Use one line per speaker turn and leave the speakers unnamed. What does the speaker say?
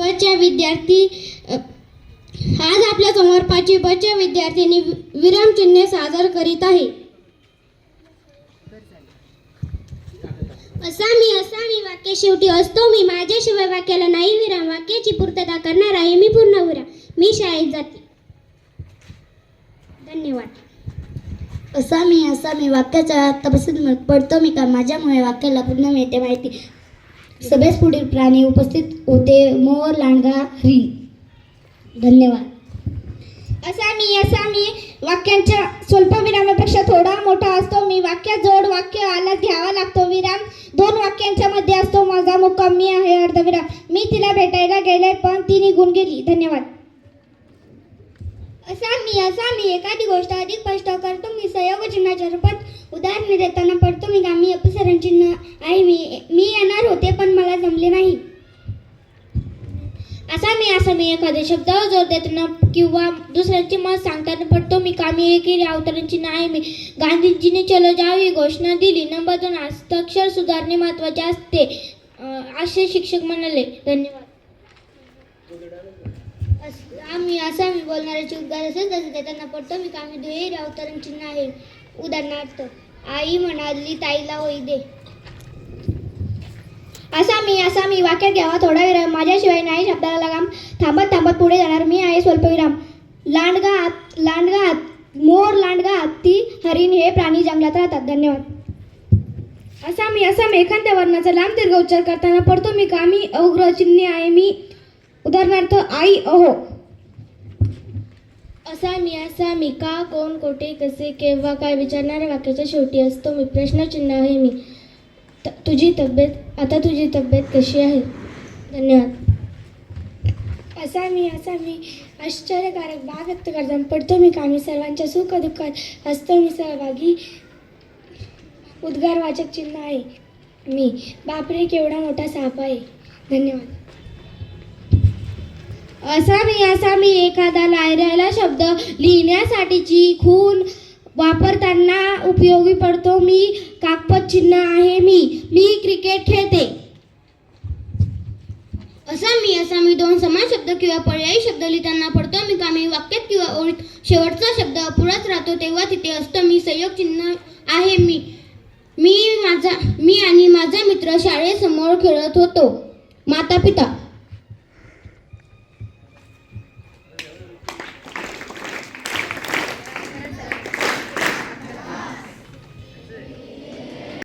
बच्या विद्यार्थी आज आपल्या समोर 5वी बच्या विद्यार्थ्यांनी विरामचिन्ह सादर करीत आहे. असा मी वाक्य शेवटी असतो मी, माझ्याशिवाय वाक्याला नाही विराम, वाक्याची पूर्तता करणार आहे मी पूर्णविराम, मी शाळेत जाते. धन्यवाद.
असा मी वाक्याचा तपशील पडतो मी का, माझ्यामुळे वाक्याला पूर्ण मिळते माहिती. सभेस पुढील प्राणी उपस्थित होते, मोर, लांडगा, हरिण. धन्यवाद.
असा मी वाक्यांच्या स्वल्पविरामापेक्षा थोडा मोठा असतो मी, वाक्यात जोड वाक्य आला घ्यावा लागतो विराम, 2 वाक्यांच्या मध्ये असतो माझा मुक्काम, मी आहे अर्धविराम, मी तिला भेटायला गेले पण ती निघून गेली. धन्यवाद. असा मी एखादी गोष्ट अधिक स्पष्ट करतो मी, संयोगचिन्हाच्या रूपात उदाहरणे देताना पडतो मी का, मी अपसरण चिन्ह आहे मी येणार होते पण मला जमले नाही. असा मी एखाद्या शब्दावर जोर देताना किंवा दुसऱ्यांचे मत सांगताना पडतो मी का, मी एकेरी अवतरण चिन्ह आहे मी, गांधीजींनी चलो जाओ ही घोषणा दिली. नंबर 2 हस्ताक्षर सुधारणे महत्त्वाचे असते असे शिक्षक म्हणाले. धन्यवाद. असा मी बोलणाऱ्याचे उद्गार असेच देताना पडतो मी का, मी दुहेरी अवतरण चिन्ह आहे. उदाहरणार्थ आई म्हणाली ताईला होई दे. असा मी वाक्यात घ्यावा थोडा विराम, माझ्याशिवाय नाही शब्दाला लगाम, थांबत पुढे जाणार, मी आहे स्वल्पविराम. मोर, लांडगा, हत्ती, हरिण हे प्राणी जंगलात राहतात. धन्यवाद. असा मी एखाद्या वर्णाचा लांब दीर्घ उच्चार करताना पडतो मी का, मी अवग्रह चिन्ह आहे मी. उदाहरणार्थ आई अहो. असा मी का, कोण, कोठे, कसे, केव्हा, काय विचारणाऱ्या वाक्याच्या शेवटी असतो मी, प्रश्नचिन्ह आहे मी. तुझी तब्येत कशी आहे. धन्यवाद. असा मी आश्चर्यकारक भाग व्यक्त करताना पडतो मी का, मी सर्वांच्या सुख दुःखात असतो मी सहभागी, उद्गारवाचक चिन्ह आहे मी. बापरे केवढा मोठा साप आहे. धन्यवाद. असा मी एखादा लायरायला शब्द लिहिण्यासाठीची खूण वापरताना उपयोगी पडतो मी, काकपद चिन्ह आहे मी क्रिकेट खेळते. असा मी 2 समान शब्द किंवा पर्यायी शब्द लिहिताना पडतो मी का, मी वाक्यात किंवा ओळीत शेवटचा शब्द अपुराच राहतो तेव्हा तिथे असतो मी, संयोग चिन्ह आहे मी आणि माझा मित्र शाळेसमोर खेळत होतो. माता पिता.